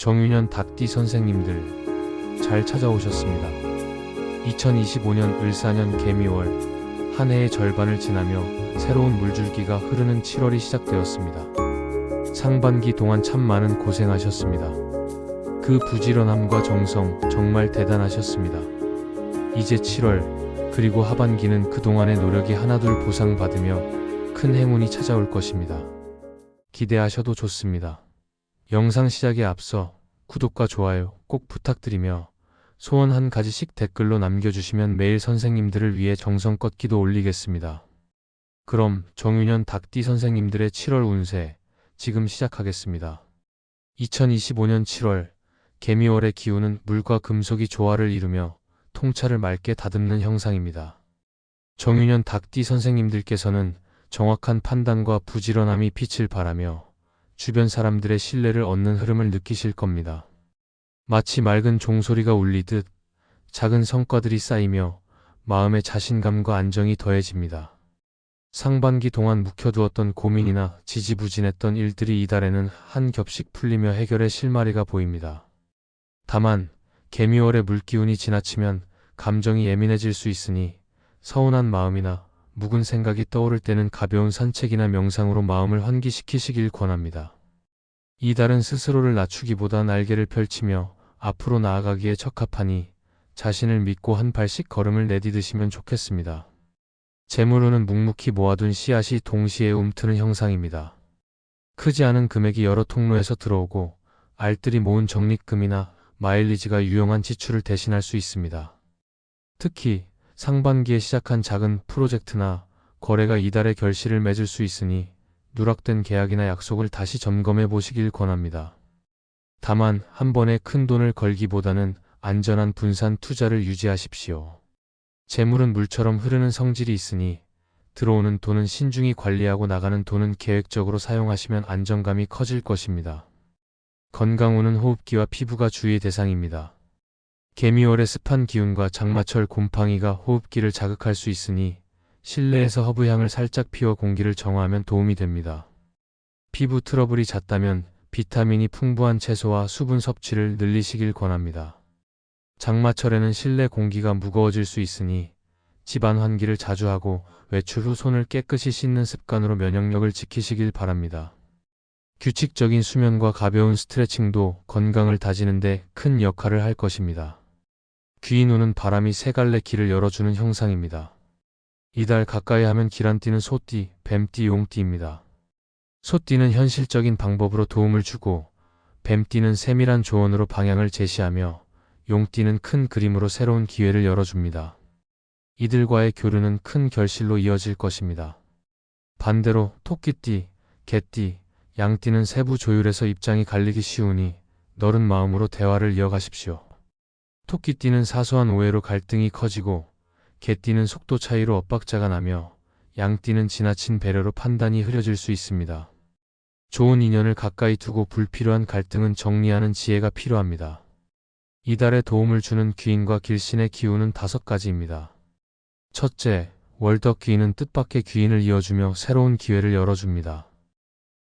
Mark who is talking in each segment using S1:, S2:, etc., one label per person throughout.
S1: 정윤현 닭띠 선생님들 잘 찾아오셨습니다. 2025년 을사년 개미월, 한 해의 절반을 지나며 새로운 물줄기가 흐르는 7월이 시작되었습니다. 상반기 동안 참 많은 고생하셨습니다. 그 부지런함과 정성 정말 대단하셨습니다. 이제 7월, 그리고 하반기는 그동안의 노력이 하나둘 보상받으며 큰 행운이 찾아올 것입니다. 기대하셔도 좋습니다. 영상 시작에 앞서 구독과 좋아요 꼭 부탁드리며 소원 한 가지씩 댓글로 남겨주시면 매일 선생님들을 위해 정성껏 기도 올리겠습니다. 그럼 정윤현 닭띠 선생님들의 7월 운세 지금 시작하겠습니다. 2025년 7월, 개미월의 기운은 물과 금속이 조화를 이루며 통찰을 맑게 다듬는 형상입니다. 정윤현 닭띠 선생님들께서는 정확한 판단과 부지런함이 빛을 발하며 주변 사람들의 신뢰를 얻는 흐름을 느끼실 겁니다. 마치 맑은 종소리가 울리듯 작은 성과들이 쌓이며 마음의 자신감과 안정이 더해집니다. 상반기 동안 묵혀두었던 고민이나 지지부진했던 일들이 이달에는 한 겹씩 풀리며 해결의 실마리가 보입니다. 다만 개미월의 물기운이 지나치면 감정이 예민해질 수 있으니 서운한 마음이나 묵은 생각이 떠오를 때는 가벼운 산책이나 명상으로 마음을 환기시키시길 권합니다. 이달은 스스로를 낮추기보다 날개를 펼치며 앞으로 나아가기에 적합하니 자신을 믿고 한 발씩 걸음을 내디디시면 좋겠습니다. 재물운은 묵묵히 모아둔 씨앗이 동시에 움트는 형상입니다. 크지 않은 금액이 여러 통로에서 들어오고 알뜰히 모은 적립금이나 마일리지가 유용한 지출을 대신할 수 있습니다. 특히 상반기에 시작한 작은 프로젝트나 거래가 이달의 결실을 맺을 수 있으니 누락된 계약이나 약속을 다시 점검해 보시길 권합니다. 다만 한 번에 큰 돈을 걸기보다는 안전한 분산 투자를 유지하십시오. 재물은 물처럼 흐르는 성질이 있으니 들어오는 돈은 신중히 관리하고 나가는 돈은 계획적으로 사용하시면 안정감이 커질 것입니다. 건강운은 호흡기와 피부가 주의의 대상입니다. 개미월의 습한 기운과 장마철 곰팡이가 호흡기를 자극할 수 있으니 실내에서 허브향을 살짝 피워 공기를 정화하면 도움이 됩니다. 피부 트러블이 잦다면 비타민이 풍부한 채소와 수분 섭취를 늘리시길 권합니다. 장마철에는 실내 공기가 무거워질 수 있으니 집안 환기를 자주 하고 외출 후 손을 깨끗이 씻는 습관으로 면역력을 지키시길 바랍니다. 규칙적인 수면과 가벼운 스트레칭도 건강을 다지는 데 큰 역할을 할 것입니다. 귀인운은 바람이 세 갈래 길을 열어주는 형상입니다. 이달 가까이 하면 기란띠는 소띠, 뱀띠, 용띠입니다. 소띠는 현실적인 방법으로 도움을 주고 뱀띠는 세밀한 조언으로 방향을 제시하며 용띠는 큰 그림으로 새로운 기회를 열어줍니다. 이들과의 교류는 큰 결실로 이어질 것입니다. 반대로 토끼띠, 개띠, 양띠는 세부 조율에서 입장이 갈리기 쉬우니 너른 마음으로 대화를 이어가십시오. 토끼띠는 사소한 오해로 갈등이 커지고 개띠는 속도 차이로 엇박자가 나며 양띠는 지나친 배려로 판단이 흐려질 수 있습니다. 좋은 인연을 가까이 두고 불필요한 갈등은 정리하는 지혜가 필요합니다. 이달에 도움을 주는 귀인과 길신의 기운은 5가지입니다. 첫째, 월덕 귀인은 뜻밖의 귀인을 이어주며 새로운 기회를 열어줍니다.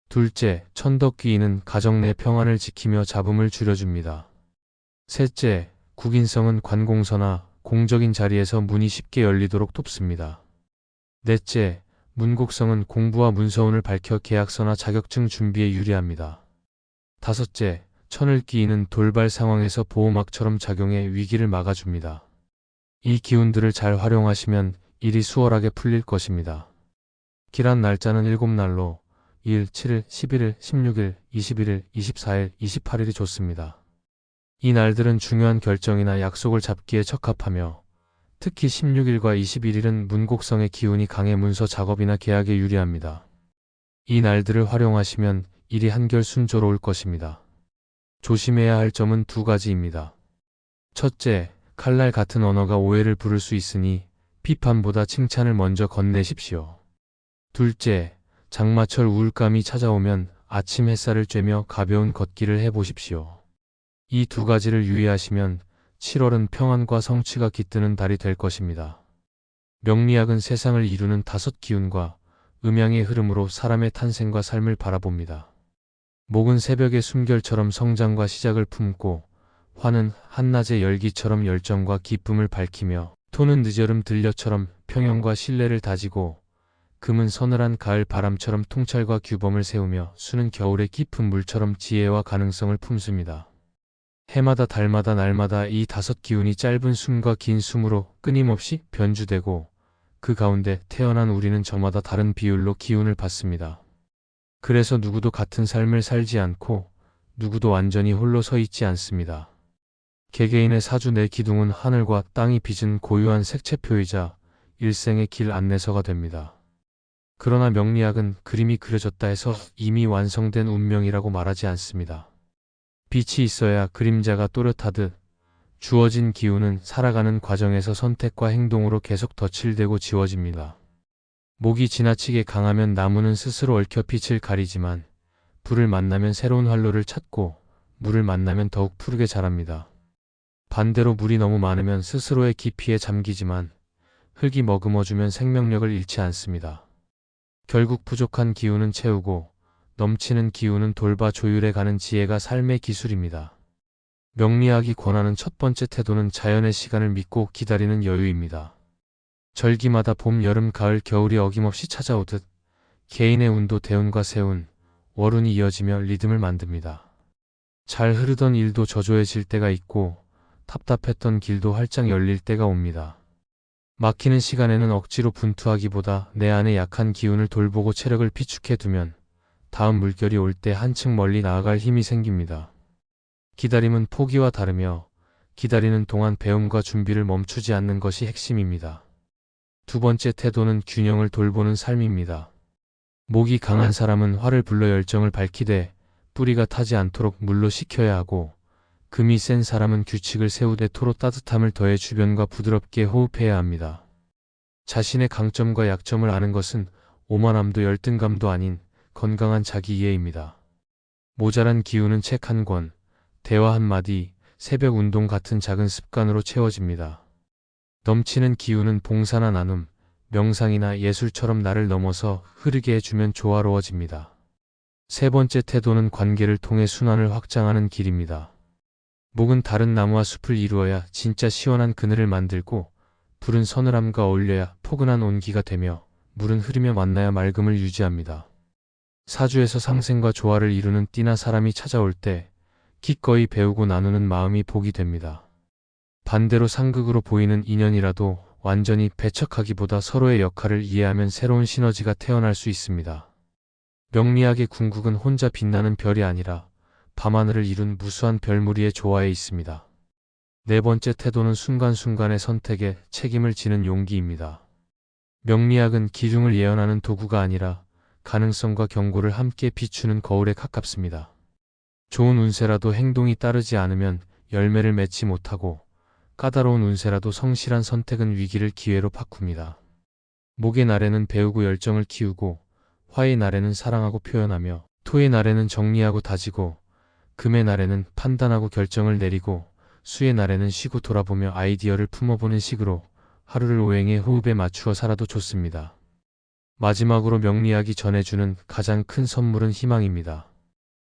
S1: 둘째, 천덕 귀인은 가정 내 평안을 지키며 잡음을 줄여줍니다. 셋째, 국인성은 관공서나 공적인 자리에서 문이 쉽게 열리도록 돕습니다. 넷째, 문곡성은 공부와 문서운을 밝혀 계약서나 자격증 준비에 유리합니다. 다섯째, 천을귀인은 돌발 상황에서 보호막처럼 작용해 위기를 막아줍니다. 이 기운들을 잘 활용하시면 일이 수월하게 풀릴 것입니다. 기란 날짜는 7날로 1일, 7일, 11일, 16일, 21일, 24일, 28일이 좋습니다. 이 날들은 중요한 결정이나 약속을 잡기에 적합하며 특히 16일과 21일은 문곡성의 기운이 강해 문서 작업이나 계약에 유리합니다. 이 날들을 활용하시면 일이 한결 순조로울 것입니다. 조심해야 할 점은 2가지입니다. 첫째, 칼날 같은 언어가 오해를 부를 수 있으니 비판보다 칭찬을 먼저 건네십시오. 둘째, 장마철 우울감이 찾아오면 아침 햇살을 쬐며 가벼운 걷기를 해보십시오. 이 2가지를 유의하시면 7월은 평안과 성취가 깃드는 달이 될 것입니다. 명리학은 세상을 이루는 5 기운과 음양의 흐름으로 사람의 탄생과 삶을 바라봅니다. 목은 새벽의 숨결처럼 성장과 시작을 품고, 화는 한낮의 열기처럼 열정과 기쁨을 밝히며, 토는 늦여름 들녘처럼 평형과 신뢰를 다지고, 금은 서늘한 가을 바람처럼 통찰과 규범을 세우며, 수는 겨울의 깊은 물처럼 지혜와 가능성을 품습니다. 해마다 달마다 날마다 이 5기운이 짧은 숨과 긴 숨으로 끊임없이 변주되고, 그 가운데 태어난 우리는 저마다 다른 비율로 기운을 받습니다. 그래서 누구도 같은 삶을 살지 않고 누구도 완전히 홀로 서 있지 않습니다. 개개인의 사주 내 기둥은 하늘과 땅이 빚은 고유한 색채표이자 일생의 길 안내서가 됩니다. 그러나 명리학은 그림이 그려졌다 해서 이미 완성된 운명이라고 말하지 않습니다. 빛이 있어야 그림자가 또렷하듯 주어진 기운은 살아가는 과정에서 선택과 행동으로 계속 덧칠되고 지워집니다. 목이 지나치게 강하면 나무는 스스로 얽혀 빛을 가리지만 불을 만나면 새로운 활로를 찾고 물을 만나면 더욱 푸르게 자랍니다. 반대로 물이 너무 많으면 스스로의 깊이에 잠기지만 흙이 머금어주면 생명력을 잃지 않습니다. 결국 부족한 기운은 채우고 넘치는 기운은 돌봐 조율해 가는 지혜가 삶의 기술입니다. 명리학이 권하는 첫 번째 태도는 자연의 시간을 믿고 기다리는 여유입니다. 절기마다 봄, 여름, 가을, 겨울이 어김없이 찾아오듯 개인의 운도 대운과 세운, 월운이 이어지며 리듬을 만듭니다. 잘 흐르던 일도 저조해질 때가 있고 답답했던 길도 활짝 열릴 때가 옵니다. 막히는 시간에는 억지로 분투하기보다 내 안의 약한 기운을 돌보고 체력을 비축해두면 다음 물결이 올 때 한층 멀리 나아갈 힘이 생깁니다. 기다림은 포기와 다르며 기다리는 동안 배움과 준비를 멈추지 않는 것이 핵심입니다. 두 번째 태도는 균형을 돌보는 삶입니다. 목이 강한 사람은 화를 불러 열정을 밝히되 뿌리가 타지 않도록 물로 식혀야 하고, 금이 센 사람은 규칙을 세우되 토로 따뜻함을 더해 주변과 부드럽게 호흡해야 합니다. 자신의 강점과 약점을 아는 것은 오만함도 열등감도 아닌 건강한 자기 이해입니다. 모자란 기운은 책 한 권, 대화 한마디, 새벽 운동 같은 작은 습관으로 채워집니다. 넘치는 기운은 봉사나 나눔, 명상이나 예술처럼 나를 넘어서 흐르게 해주면 조화로워집니다. 세 번째 태도는 관계를 통해 순환을 확장하는 길입니다. 목은 다른 나무와 숲을 이루어야 진짜 시원한 그늘을 만들고, 불은 서늘함과 어울려야 포근한 온기가 되며, 물은 흐르며 만나야 맑음을 유지합니다. 사주에서 상생과 조화를 이루는 띠나 사람이 찾아올 때 기꺼이 배우고 나누는 마음이 복이 됩니다. 반대로 상극으로 보이는 인연이라도 완전히 배척하기보다 서로의 역할을 이해하면 새로운 시너지가 태어날 수 있습니다. 명리학의 궁극은 혼자 빛나는 별이 아니라 밤하늘을 이룬 무수한 별무리의 조화에 있습니다. 네 번째 태도는 순간순간의 선택에 책임을 지는 용기입니다. 명리학은 기중을 예언하는 도구가 아니라 가능성과 경고를 함께 비추는 거울에 가깝습니다. 좋은 운세라도 행동이 따르지 않으면 열매를 맺지 못하고, 까다로운 운세라도 성실한 선택은 위기를 기회로 바꿉니다. 목의 날에는 배우고 열정을 키우고, 화의 날에는 사랑하고 표현하며, 토의 날에는 정리하고 다지고, 금의 날에는 판단하고 결정을 내리고, 수의 날에는 쉬고 돌아보며 아이디어를 품어보는 식으로 하루를 오행의 호흡에 맞추어 살아도 좋습니다. 마지막으로 명리학이 전해주는 가장 큰 선물은 희망입니다.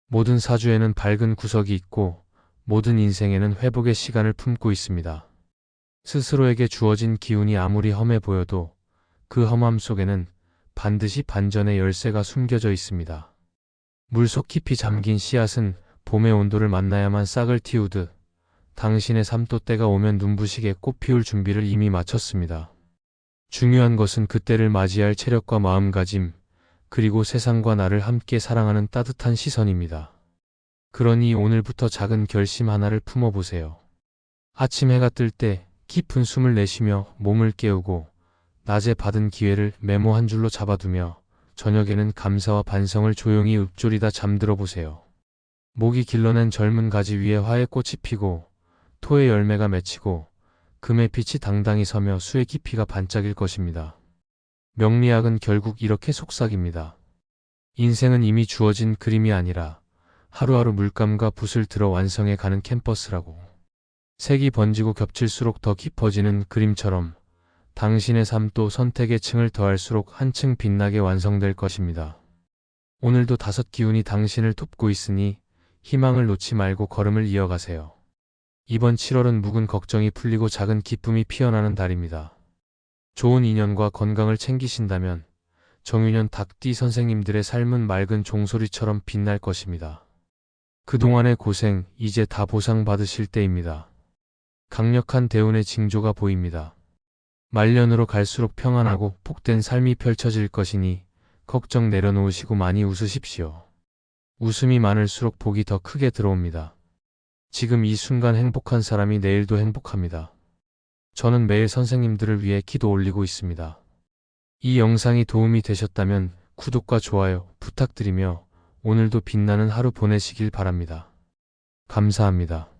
S1: 모든 사주에는 밝은 구석이 있고 모든 인생에는 회복의 시간을 품고 있습니다. 스스로에게 주어진 기운이 아무리 험해 보여도 그 험함 속에는 반드시 반전의 열쇠가 숨겨져 있습니다. 물속 깊이 잠긴 씨앗은 봄의 온도를 만나야만 싹을 틔우듯 당신의 삶도 때가 오면 눈부시게 꽃 피울 준비를 이미 마쳤습니다. 중요한 것은 그때를 맞이할 체력과 마음가짐, 그리고 세상과 나를 함께 사랑하는 따뜻한 시선입니다. 그러니 오늘부터 작은 결심 하나를 품어보세요. 아침 해가 뜰 때 깊은 숨을 내쉬며 몸을 깨우고, 낮에 받은 기회를 메모 한 줄로 잡아두며 저녁에는 감사와 반성을 조용히 읊조리다 잠들어 보세요. 목이 길러낸 젊은 가지 위에 화의 꽃이 피고, 토의 열매가 맺히고, 금의 빛이 당당히 서며 수의 깊이가 반짝일 것입니다. 명리학은 결국 이렇게 속삭입니다. 인생은 이미 주어진 그림이 아니라 하루하루 물감과 붓을 들어 완성해 가는 캔버스라고. 색이 번지고 겹칠수록 더 깊어지는 그림처럼 당신의 삶도 선택의 층을 더할수록 한층 빛나게 완성될 것입니다. 오늘도 다섯 기운이 당신을 돕고 있으니 희망을 놓지 말고 걸음을 이어가세요. 이번 7월은 묵은 걱정이 풀리고 작은 기쁨이 피어나는 달입니다. 좋은 인연과 건강을 챙기신다면 정유년 닭띠 선생님들의 삶은 맑은 종소리처럼 빛날 것입니다. 그동안의 고생, 이제 다 보상받으실 때입니다. 강력한 대운의 징조가 보입니다. 말년으로 갈수록 평안하고 복된 삶이 펼쳐질 것이니 걱정 내려놓으시고 많이 웃으십시오. 웃음이 많을수록 복이 더 크게 들어옵니다. 지금 이 순간 행복한 사람이 내일도 행복합니다. 저는 매일 선생님들을 위해 기도 올리고 있습니다. 이 영상이 도움이 되셨다면 구독과 좋아요 부탁드리며 오늘도 빛나는 하루 보내시길 바랍니다. 감사합니다.